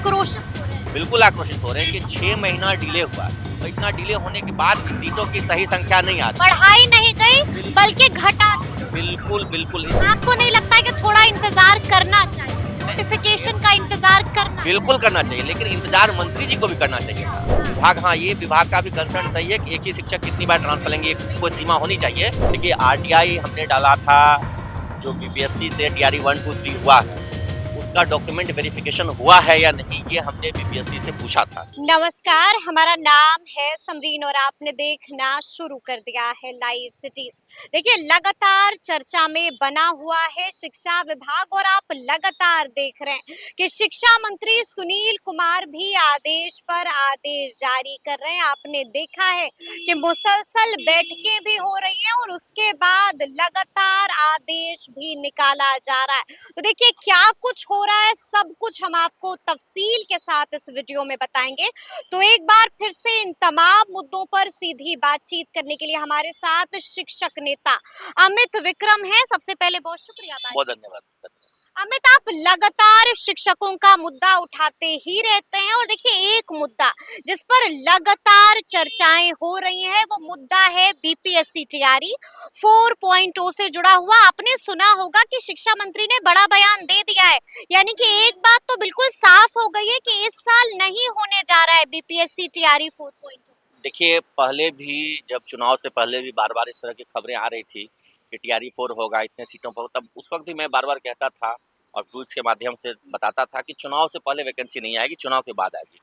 आक्रोशित हो रहे हैं। बिल्कुल आक्रोशित हो रहे हैं कि 6 महीना डिले हुआ और इतना डिले होने के बाद भी सीटों की सही संख्या नहीं आ रही। बढ़ाई नहीं गई बल्कि घटा दी गई। बिल्कुल बिल्कुल आपको नहीं लगता है कि थोड़ा इंतजार करना चाहिए, नोटिफिकेशन का इंतजार करना बिल्कुल करना चाहिए, लेकिन इंतजार मंत्री जी को भी करना चाहिए था। विभाग, हाँ, ये विभाग का भी कंसर्न सही है कि एक ही शिक्षक कितनी बार ट्रांसफर लेंगे, कोई सीमा होनी चाहिए। देखिए, आरटीआई हमने डाला था, जो बीपीएससी से टीआरई 1, 2, 3 हुआ है, उसका डॉक्यूमेंट वेरिफिकेशन हुआ है या नहीं, ये हमने बीपीएससी से पूछा था। नमस्कार, हमारा नाम है समरीन और आपने देखना शुरू कर दिया है लाइव सिटीज। देखिए, लगातार चर्चा में बना हुआ है शिक्षा विभाग और आप लगातार देख रहे हैं कि शिक्षा मंत्री सुनील कुमार भी आदेश पर आदेश जारी कर रहे हैं। आपने देखा है कि मुसलसल बैठकें भी हो रही हैं और उसके बाद लगातार आदेश भी निकाला जा रहा है। तो देखिए, क्या कुछ हो रहा है, सब कुछ हम आपको तफसील के साथ इस वीडियो में बताएंगे। तो एक बार फिर से इन तमाम मुद्दों पर सीधी बातचीत करने के लिए हमारे साथ शिक्षक नेता अमित विक्रम हैं। सबसे पहले बहुत शुक्रिया। बहुत धन्यवाद। अमित, आप लगातार शिक्षकों का मुद्दा उठाते ही रहते हैं और देखिए, एक मुद्दा जिस पर लगातार चर्चाएं हो रही हैं वो मुद्दा है बीपीएससी टीआरई 4.0 से जुड़ा हुआ। आपने सुना होगा कि शिक्षा मंत्री ने बड़ा बयान दे दिया है, यानी कि एक बात तो बिल्कुल साफ हो गई है कि इस साल नहीं होने जा रहा है बीपीएससी टीआरई 4.0। देखिए, पहले भी, जब चुनाव से पहले भी बार बार इस तरह की खबरें आ रही थी कि टीआरई 4 होगा, इतने सीटों पर, तब उस वक्त भी मैं बार बार कहता था और ट्वीट के माध्यम से बताता था कि चुनाव से पहले वैकेंसी नहीं आएगी, चुनाव के बाद आएगी।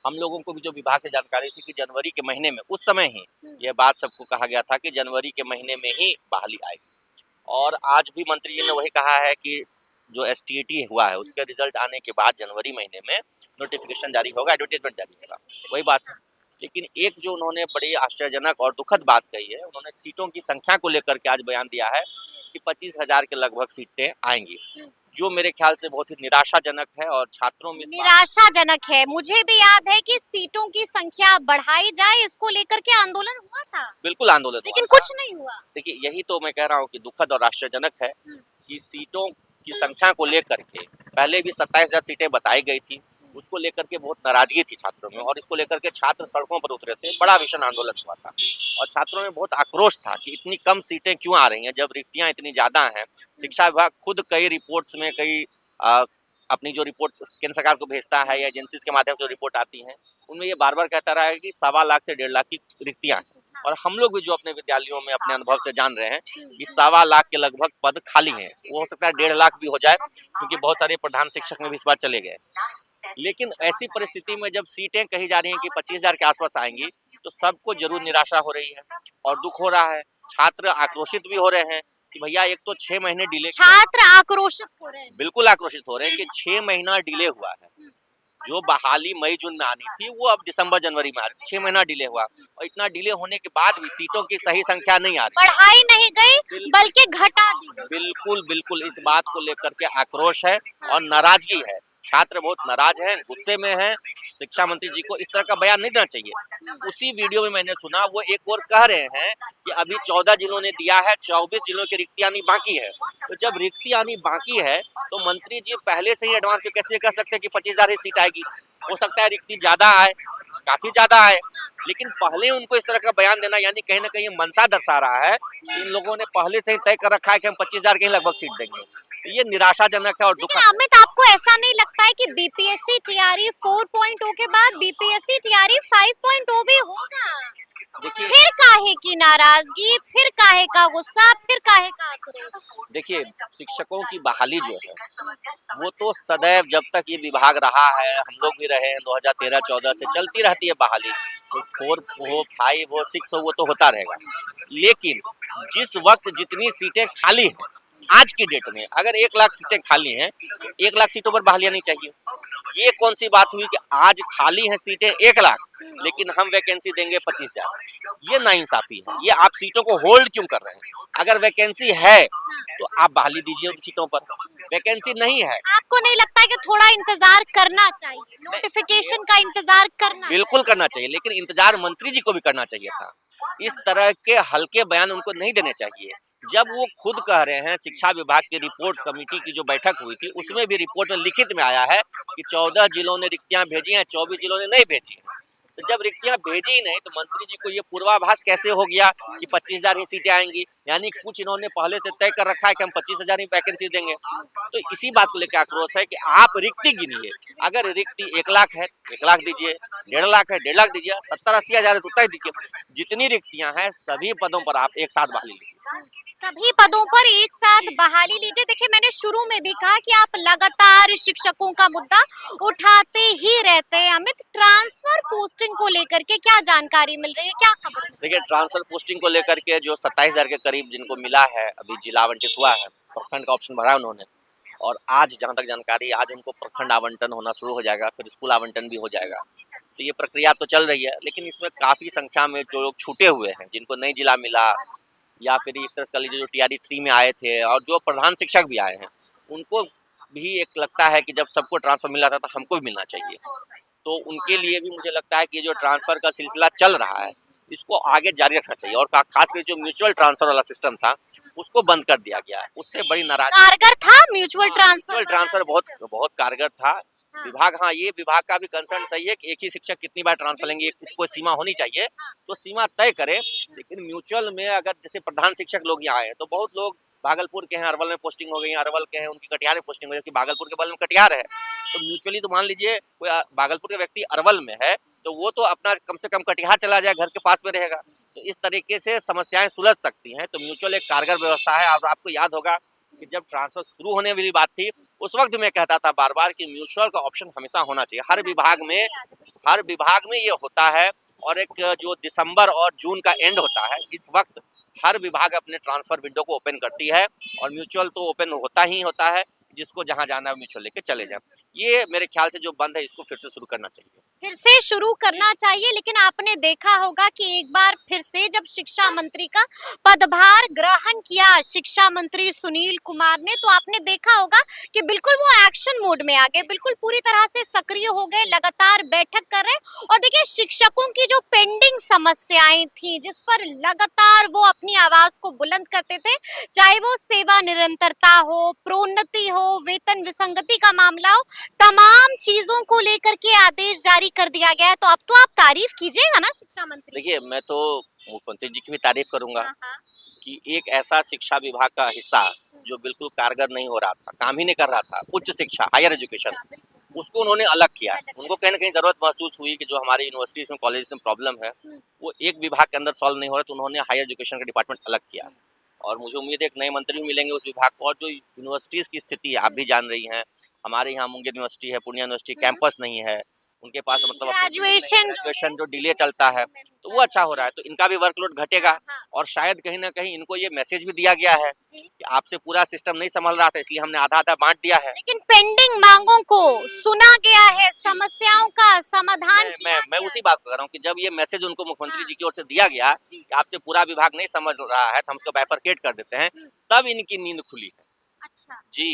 हम लोगों को भी जो विभाग से जानकारी थी कि जनवरी के महीने में, उस समय ही यह बात सबको कहा गया था कि जनवरी के महीने में ही बहाली आएगी। और आज भी मंत्री जी ने वही कहा है कि जो एसटीईटी हुआ है उसके रिजल्ट आने के बाद जनवरी महीने में नोटिफिकेशन जारी होगा, एडवर्टाइजमेंट जारी होगा, वही बात है। लेकिन एक जो उन्होंने बड़ी आश्चर्यजनक और दुखद बात कही है, उन्होंने सीटों की संख्या को लेकर के आज बयान दिया है कि 25,000 के लगभग सीटें आएंगी, जो मेरे ख्याल से बहुत ही निराशाजनक है और छात्रों में निराशाजनक है। मुझे भी याद है कि सीटों की संख्या बढ़ाई जाए, इसको लेकर के आंदोलन हुआ था। बिल्कुल आंदोलन, लेकिन कुछ नहीं हुआ। देखिए, यही तो मैं कह रहा हूँ कि दुखद और आश्चर्यजनक है कि सीटों की संख्या को लेकर के पहले भी 27,000 सीटें बताई गई थी, उसको लेकर के बहुत नाराजगी थी छात्रों में और इसको लेकर के छात्र सड़कों पर उतरे थे, बड़ा भीषण आंदोलन हुआ था और छात्रों में बहुत आक्रोश था कि इतनी कम सीटें क्यों आ रही हैं जब रिक्तियां इतनी ज्यादा हैं। शिक्षा विभाग खुद कई रिपोर्ट्स में, कई अपनी जो रिपोर्ट केंद्र सरकार को भेजता है या एजेंसीज के माध्यम से जो रिपोर्ट आती हैं, उनमें ये बार बार कहता रहा है कि 1.25 लाख से 1.5 लाख की रिक्तियां हैं। और हम लोग भी जो अपने विद्यालयों में अपने अनुभव से जान रहे हैं कि 1.25 लाख के लगभग पद खाली हैं। वो हो सकता है 1.5 लाख भी हो जाए, क्योंकि बहुत सारे प्रधान शिक्षक में भी इस बार चले गए। लेकिन ऐसी परिस्थिति में जब सीटें कही जा रही हैं कि 25,000 के आसपास आएंगी, तो सबको जरूर निराशा हो रही है और दुख हो रहा है। छात्र आक्रोशित भी हो रहे हैं कि भैया, एक तो 6 महीने डिले, छात्र आक्रोशित हो रहे हैं, बिल्कुल आक्रोशित हो रहे हैं कि 6 महीना डिले हुआ है। जो बहाली मई जून में आनी थी वो अब दिसंबर जनवरी में आ रही है, 6 महीना डिले हुआ और इतना डिले होने के बाद भी सीटों की सही संख्या नहीं आ रही, बढ़ाई नहीं गई बल्कि घटा दी गई। बिल्कुल बिल्कुल इस बात को लेकर के आक्रोश है और नाराजगी है। छात्र बहुत नाराज हैं, गुस्से में हैं। शिक्षा मंत्री जी को इस तरह का बयान नहीं देना चाहिए। उसी वीडियो में मैंने सुना वो एक और कह रहे हैं कि अभी 14 जिलों ने दिया है, 24 जिलों की रिक्ति आनी बाकी है। तो जब रिक्ति आनी बाकी है तो मंत्री जी पहले से ही एडवांस में कैसे कह सकते हैं कि 25,000 ही सीट आएगी। हो सकता है रिक्ति ज्यादा आए, काफी ज्यादा आए, लेकिन पहले उनको इस तरह का बयान देना यानी कहीं ना कहीं मनसा दर्शा रहा है कि इन लोगों ने पहले से ही तय कर रखा है कि हम 25,000 के ही लगभग सीट देंगे। ये निराशाजनक है और दुखद। अमित, आपको ऐसा नहीं लगता है कि बीपीएससी टीआरई 4.0 के बाद बीपीएससी टीआरई 5.0 भी होगा? देखिए, फिर काहे की नाराजगी, फिर काहे का गुस्सा, फिर काहे का आक्रोश? देखिए, शिक्षकों की बहाली जो है वो तो सदैव, जब तक ये विभाग रहा है, हम लोग भी रहे हैं, 2013-14 से चलती रहती है बहाली। तो 4 हो, 5 हो, 6 हो, वो तो होता रहेगा। लेकिन जिस वक्त जितनी सीटें खाली हैं आज की डेट में, अगर 1 लाख सीटें खाली हैं, 1 लाख सीटों पर बहालियां नहीं चाहिए। ये कौन सी बात हुई कि आज खाली हैं सीटें 1 लाख, लेकिन हम वैकेंसी देंगे 25,000? ये नाइंसाफी है। ये आप सीटों को होल्ड क्यों कर रहे हैं? अगर वैकेंसी है तो आप बहाली दीजिए उन सीटों पर। वैकेंसी नहीं है, आपको नहीं लगता है कि थोड़ा इंतजार करना चाहिए, नोटिफिकेशन का इंतजार करना? बिल्कुल करना चाहिए, लेकिन इंतजार मंत्री जी को भी करना चाहिए था। इस तरह के हल्के बयान उनको नहीं देने चाहिए। जब वो खुद कह रहे हैं, शिक्षा विभाग की रिपोर्ट कमेटी की जो बैठक हुई थी उसमें भी रिपोर्ट में लिखित में आया है कि 14 जिलों ने रिक्तियां भेजी हैं, 24 जिलों ने नहीं भेजी हैं। तो जब रिक्तियां भेजी ही नहीं तो मंत्री जी को ये पूर्वाभास कैसे हो गया कि 25,000 ही सीटें आएंगी, यानी कुछ इन्होंने पहले से तय कर रखा है कि हम 25,000 ही वैकेंसी देंगे। तो इसी बात को लेकर आक्रोश है कि आप रिक्ति गिनिए, अगर रिक्ति 1 लाख है 1 लाख दीजिए, 1.5 लाख है 1.5 लाख दीजिए, 70-80 हजार है तो उतना ही दीजिए। जितनी रिक्तियां हैं सभी पदों पर आप एक साथ बहाली लीजिए। सभी पदों पर एक साथ बहाली लीजिए। देखिए मैंने शुरू में भी कहा कि आप लगातार शिक्षकों का मुद्दा उठाते ही रहते हैं। अमित, ट्रांसफर पोस्टिंग को लेकर के क्या जानकारी मिल रही है, क्या खबर है? देखिए ट्रांसफर पोस्टिंग को लेकर के जो 27,000 के करीब जिनको मिला है, अभी जिला आवंटित हुआ है, प्रखंड का ऑप्शन भरा उन्होंने, और आज जहां तक जानकारी, आज उनको प्रखंड आवंटन होना शुरू हो जाएगा, फिर स्कूल आवंटन भी हो जाएगा। तो ये प्रक्रिया तो चल रही है, लेकिन इसमें काफी संख्या में जो लोग छूटे हुए हैं, जिनको नई जिला मिला या फिर एक तरह से कह लीजिए जो टीआरई 3 में आए थे और जो प्रधान शिक्षक भी आए हैं, उनको भी एक लगता है कि जब सबको ट्रांसफर मिला था तो हमको भी मिलना चाहिए। तो उनके लिए भी मुझे लगता है कि जो ट्रांसफर का सिलसिला चल रहा है इसको आगे जारी रखना चाहिए, और खासकर जो म्यूचुअल ट्रांसफर वाला सिस्टम था उसको बंद कर दिया गया है। उससे बड़ी नाराजगी। कारगर था म्यूचुअल ट्रांसफर? म्यूचुअल ट्रांसफर बहुत बहुत कारगर था। विभाग, हाँ, ये विभाग का भी कंसर्न सही है कि एक ही शिक्षक कितनी बार ट्रांसफर लेंगे, इसकी कोई सीमा होनी चाहिए, तो सीमा तय करे। लेकिन म्यूचुअल में अगर जैसे प्रधान शिक्षक लोग यहाँ आए तो बहुत लोग भागलपुर के हैं, अरवल में पोस्टिंग हो गई, अरवल के हैं उनकी कटिहार में पोस्टिंग हो गई, भागलपुर के बगल में कटिहार है, तो म्यूचुअली तो मान लीजिए कोई भागलपुर के व्यक्ति अरवल में है तो वो तो अपना कम से कम कटिहार चला जाए, घर के पास में रहेगा। तो इस तरीके से समस्याएं सुलझ सकती हैं। तो म्यूचुअल एक कारगर व्यवस्था है। और आपको याद होगा कि जब ट्रांसफर शुरू होने वाली बात थी उस वक्त मैं कहता था बार बार कि म्यूचुअल का ऑप्शन हमेशा होना चाहिए। हर विभाग में ये होता है। और एक जो दिसंबर और जून का एंड होता है, इस वक्त हर विभाग अपने ट्रांसफर विंडो को ओपन करती है, और म्यूचुअल तो ओपन होता ही होता है। जिसको जहां जाना है म्यूचुअल लेके चले जाए। ये मेरे ख्याल से जो बंद है इसको फिर से शुरू करना चाहिए। फिर से शुरू करना चाहिए। लेकिन आपने देखा होगा कि एक बार फिर से जब शिक्षा मंत्री का पदभार ग्रहण किया शिक्षा मंत्री सुनील कुमार ने, तो आपने देखा होगा कि बिल्कुल वो एक्शन मोड में आ गए, बिल्कुल पूरी तरह से सक्रिय हो गए, लगातार बैठक कर रहे। और देखिए शिक्षकों की जो पेंडिंग समस्याएं थी जिस पर लगातार वो अपनी आवाज को बुलंद करते थे, चाहे वो सेवा निरंतरता हो, प्रोन्नति हो, वेतन विसंगति का मामला हो, तमाम चीजों को लेकर के आदेश जारी कर दिया गया है। तो अब तो आप तारीफ कीजिएगा ना शिक्षा मंत्री? देखिए मैं तो मुख्यमंत्री जी की भी तारीफ करूंगा कि एक ऐसा शिक्षा विभाग का हिस्सा जो बिल्कुल कारगर नहीं हो रहा था, काम ही नहीं कर रहा था, उच्च शिक्षा, हायर एजुकेशन, उसको उन्होंने अलग किया। उनको कहीं ना कहीं जरूरत महसूस हुई कि जो हमारे यूनिवर्सिटीज में, कॉलेज में प्रॉब्लम है वो एक विभाग के अंदर सॉल्व नहीं हो रहा, तो उन्होंने हायर एजुकेशन का डिपार्टमेंट अलग किया। और मुझे उम्मीद है एक नए मंत्री मिलेंगे उस विभाग को। और जो यूनिवर्सिटीज की स्थिति है आप भी जान रही हैं, हमारे यहाँ मुंगेर यूनिवर्सिटी है, पूर्णिया यूनिवर्सिटी, कैंपस नहीं है उनके पास, मतलब ग्रेजुएशन जो डिले चलता है, तो वो अच्छा हो रहा है। तो इनका भी वर्कलोड घटेगा। और शायद कहीं ना कहीं इनको ये मैसेज भी दिया गया है कि आपसे पूरा सिस्टम नहीं संभल रहा था, इसलिए हमने आधा आधा बांट दिया है। लेकिन पेंडिंग मांगों को सुना गया है, समस्याओं का समाधान मैं उसी बात को कह रहा हूँ कि जब ये मैसेज उनको मुख्यमंत्री जी की ओर से दिया गया कि आपसे पूरा विभाग नहीं समझ रहा है तो हम इसको बाइफरकेट कर देते हैं, तब इनकी नींद खुली है। अच्छा जी,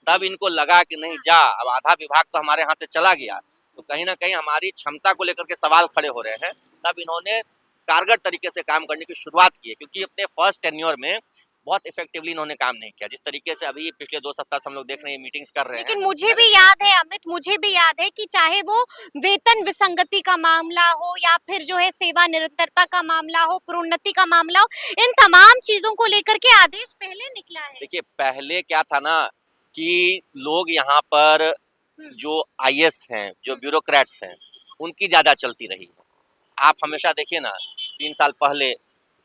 तब इनको लगा कि नहीं जा, अब आधा विभाग तो हमारे हाथ से चला गया, तो कहीं ना कहीं हमारी क्षमता को लेकर के सवाल खड़े हो रहे हैं। तब इन्होंने कारगर तरीके से काम करने की शुरुआत की है, क्योंकि अपने फर्स्ट टेन्योर में बहुत इफेक्टिवली इन्होंने काम नहीं किया। जिस तरीके से अभी पिछले 2 सप्ताह से हम लोग देख रहे हैं, मीटिंग्स कर रहे हैं। लेकिन मुझे भी याद है अमित, मुझे भी याद है कि चाहे वो वेतन विसंगति का मामला हो या फिर जो है सेवा निरंतरता का मामला हो, प्रोन्नति का मामला हो, इन तमाम चीजों को लेकर के आदेश पहले निकला है। देखिए पहले क्या था ना कि लोग यहाँ पर जो आईएएस हैं, जो ब्यूरोक्रेट्स हैं, उनकी ज्यादा चलती रही है। आप हमेशा देखिए ना, 3 साल पहले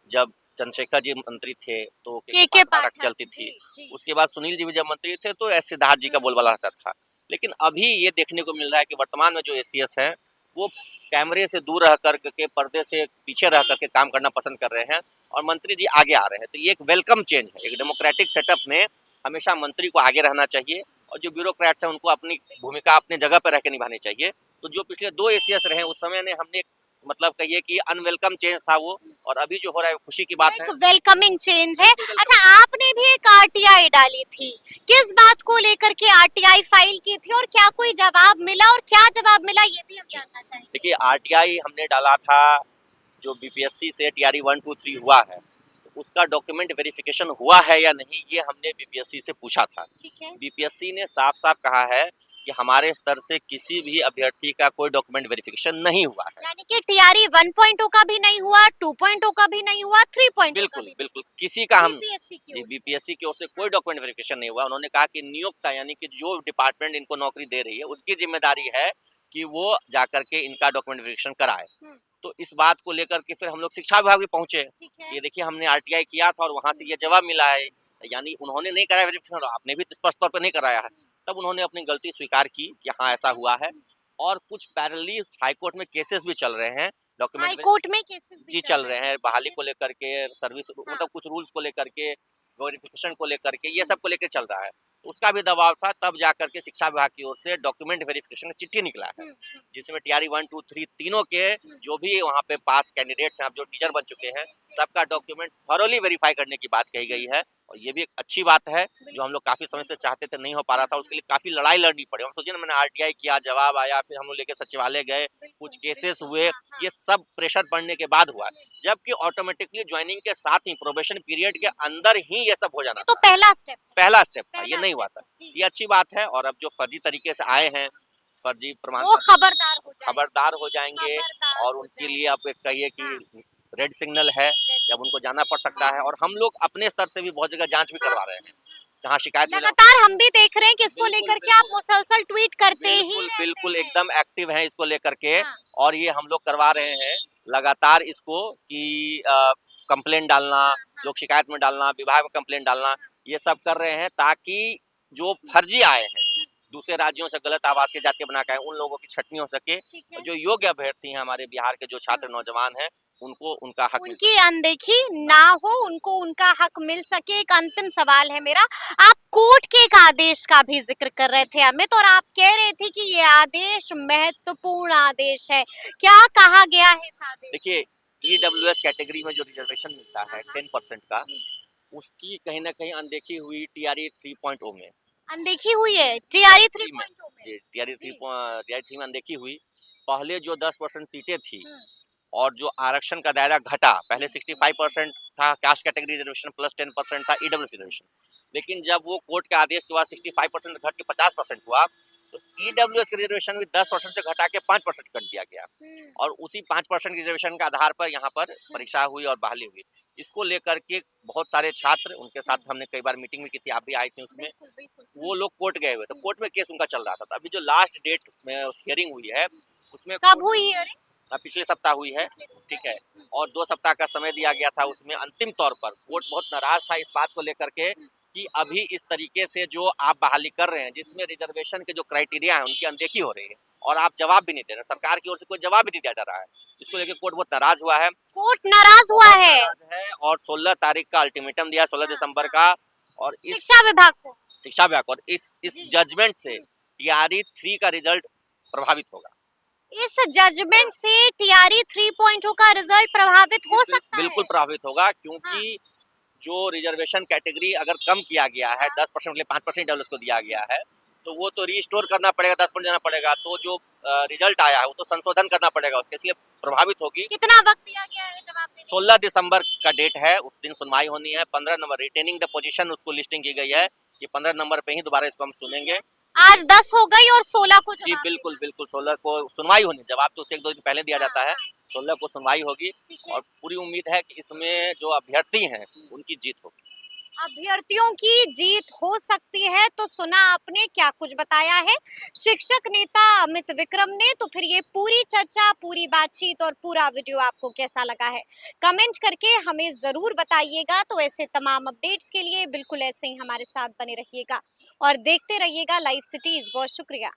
जब चंद्रशेखर जी मंत्री थे तो के पाठक चलती थी। उसके बाद सुनील जी भी जब मंत्री थे तो एस सिद्धार्थ जी का बोलबाला रहता था। लेकिन अभी ये देखने को मिल रहा है कि वर्तमान में जो एसीएस हैं वो कैमरे से दूर रह करके, पर्दे से पीछे रह करके काम करना पसंद कर रहे हैं, और मंत्री जी आगे आ रहे हैं। तो ये एक वेलकम चेंज है। एक डेमोक्रेटिक सेटअप में हमेशा मंत्री को आगे रहना चाहिए, और जो ब्यूरोक्रेट्स हैं उनको अपनी भूमिका अपने जगह पर रह के निभानी चाहिए। तो जो पिछले 2 एसीएस रहे उस समय ने हमने मतलब कहिए कि अनवेलकम चेंज था वो, और अभी जो हो रहा है खुशी की बात है, वेलकमिंग चेंज है। अच्छा, आपने भी एक आरटीआई डाली थी, किस बात को लेकर के आरटीआई फाइल की थी और क्या कोई जवाब मिला, और क्या जवाब मिला ये भी हम जानना चाहेंगे। देखिए आरटीआई हमने डाला था जो बीपीएससी से टीआरई 1, 2, 3 हुआ है, उसका डॉक्यूमेंट वेरिफिकेशन हुआ है या नहीं, ये हमने बीपीएससी से पूछा था। ठीक है। बीपीएससी ने साफ साफ कहा है कि हमारे स्तर से किसी भी अभ्यर्थी का कोई डॉक्यूमेंट वेरिफिकेशन नहीं हुआ है। यानी कि टीआरई 1.0 का भी नहीं हुआ, 2.0 का भी नहीं हुआ, 3.0 का बिल्कुल भी बिल्कुल किसी का हम बीपीएससी की ओर से। बीपीएससी की ओर से कोई डॉक्यूमेंट वेरिफिकेशन नहीं हुआ। उन्होंने कहा कि नियुक्त यानी कि जो डिपार्टमेंट इनको नौकरी दे रही है उसकी जिम्मेदारी है कि वो जाकर के इनका डॉक्यूमेंट वेरिफिकेशन कराए। तो इस बात को लेकर के फिर हम लोग शिक्षा विभाग भी पहुंचे। ठीक है। ये देखिए हमने आरटीआई किया था और वहां से ये जवाब मिला है, यानी उन्होंने नहीं कराया वेरिफिकेशन, आपने भी स्पष्ट तौर पर नहीं कराया है। तब उन्होंने अपनी गलती स्वीकार की कि हाँ ऐसा हुआ है। और कुछ पैरेलली हाईकोर्ट में केसेस भी चल रहे हैं हाई डॉक्यूमेंट कोर्ट में केसेस भी जी चल रहे हैं, बहाली को लेकर के, सर्विस मतलब कुछ रूल्स को लेकर के, वेरिफिकेशन को लेकर के, ये सब को लेकर चल रहा है। तो उसका भी दबाव था, तब जाकर के शिक्षा विभाग की ओर से डॉक्यूमेंट वेरिफिकेशन का चिट्ठी निकला है, जिसमें टीआरई 1, 2, 3 तीनों के जो भी वहाँ पे पास कैंडिडेट्स हैं, जो टीचर बन चुके हैं, सबका डॉक्यूमेंट थॉरोली वेरीफाई करने की बात कही गई है। और ये भी एक अच्छी बात है, जो हम लोग काफी समय से चाहते थे, नहीं हो पा रहा था, उसके लिए काफी लड़ाई लड़नी पड़ी। हम सोचिए ना, मैंने आरटीआई किया, जवाब आया, फिर हम लोग लेके सचिवालय गए, कुछ केसेस हुए, ये सब प्रेशर पड़ने के बाद हुआ, जबकि ऑटोमेटिकली ज्वाइनिंग के साथ ही प्रोबेशन पीरियड के अंदर ही ये सब हो जाना तो था। पहला स्टेप था, ये नहीं हुआ था। ये अच्छी बात है। और अब जो फर्जी तरीके से आए हैं, फर्जी प्रमाण वो खबरदार हो जाएंगे और उनके लिए अब कहिए कि रेड सिग्नल है, जब उनको जाना पड़ सकता है। और हम लोग अपने स्तर से भी बहुत जगह जांच भी करवा रहे हैं, जहाँ शिकायत लगातार हम भी देख रहे हैं कि इसको लेकर के आप मुसलसल ट्वीट करते ही बिल्कुल रहते बिल्कुल हैं। एकदम एक्टिव हैं इसको लेकर के। हाँ। और ये हम लोग करवा रहे हैं लगातार इसको कि कंप्लेंट डालना, लोक शिकायत में डालना, विभाग में कंप्लेंट डालना, ये सब कर रहे हैं ताकि जो फर्जी आए हैं दूसरे राज्यों से, गलत आवासीय जाति बना के आए, उन लोगों की छटनी हो सके। जो योग्य अभ्यर्थी हैं हमारे बिहार के, जो छात्र नौजवान हैं, उनको उनका हक मिल उनकी अनदेखी ना हो, उनको उनका हक मिल सके। एक अंतिम सवाल है मेरा, आप कोर्ट के एक आदेश का भी जिक्र कर रहे थे अमित, और आप कह रहे थे कि ये आदेश महत्वपूर्ण आदेश है। क्या कहा गया है इस आदेश? देखिए, ईडब्ल्यूएस कैटेगरी में जो रिजर्वेशन मिलता है 10% का, उसकी कहीं ना कहीं अनदेखी हुई टीआरई 3.0 में। अनदेखी हुई है टीआरई 3.0 में? टीआरई 3 में अनदेखी हुई। पहले जो 10% सीटें थी और जो आरक्षण का दायरा घटा, पहले 65% था कास्ट कैटेगरी रिजर्वेशन प्लस 10% था ईडब्ल्यूएस रिजर्वेशन, लेकिन जब वो कोर्ट के आदेश के बाद 65% घट के 50% हुआ, तो ईडब्ल्यूएस रिजर्वेशन भी 10% से घटा के 5% कर दिया गया। और उसी 5% रिजर्वेशन के आधार पर यहाँ पर परीक्षा हुई और बहाली हुई। इसको लेकर के बहुत सारे छात्र, उनके साथ हमने कई बार मीटिंग भी की थी, आप भी आए थे उसमें, वो लोग कोर्ट गए हुए, तो कोर्ट में केस उनका चल रहा था। तो अभी जो लास्ट डेट में हियरिंग हुई है, उसमें कब हुई हियरिंग? पिछले सप्ताह हुई है, ठीक है। और 2 सप्ताह का समय दिया गया था। उसमें अंतिम तौर पर कोर्ट बहुत नाराज था इस बात को लेकर के कि अभी इस तरीके से जो आप बहाली कर रहे हैं, जिसमें रिजर्वेशन के जो क्राइटेरिया है उनकी अनदेखी हो रही है, और आप जवाब भी नहीं दे रहे, सरकार की ओर से कोई जवाब भी नहीं दिया जा रहा है। इसको लेकर कोर्ट बहुत नाराज हुआ है। और 16 तारीख का अल्टीमेटम दिया, 16 दिसंबर का। और इस शिक्षा विभाग को, और इस जजमेंट से टीआरई 3 का रिजल्ट प्रभावित होगा। इस जजमेंट से टीआरई 3.0 का रिजल्ट प्रभावित हो सकता है? बिल्कुल प्रभावित होगा, क्योंकि जो रिजर्वेशन कैटेगरी अगर कम किया गया है, 10% के लिए 5% डबल्स को दिया गया है, तो वो तो रिस्टोर करना पड़ेगा, 10% देना पड़ेगा। तो जो रिजल्ट आया है वो तो संशोधन करना पड़ेगा उसके, इसलिए प्रभावित होगी। कितना वक्त दिया गया है जवाब देने? 16 दिसंबर का डेट है, उस दिन सुनवाई होनी है। 15 नंबर रिटेनिंग द पोजीशन उसको लिस्टिंग की गई है कि 15 नंबर पे ही दोबारा इसको हम सुनेंगे। आज 10 हो गई और 16 को जी बिल्कुल 16 को सुनवाई होनी। जवाब तो उसे 1-2 दिन पहले दिया जाता है, 16 को सुनवाई होगी। और पूरी उम्मीद है कि इसमें जो अभ्यर्थी हैं उनकी जीत होगी। अभ्यर्थियों की जीत हो सकती है, तो सुना आपने क्या कुछ बताया है शिक्षक नेता अमित विक्रम ने। तो फिर ये पूरी चर्चा, पूरी बातचीत और पूरा वीडियो आपको कैसा लगा है, कमेंट करके हमें जरूर बताइएगा। तो ऐसे तमाम अपडेट्स के लिए बिल्कुल ऐसे ही हमारे साथ बने रहिएगा और देखते रहिएगा लाइव सिटीज। बहुत शुक्रिया।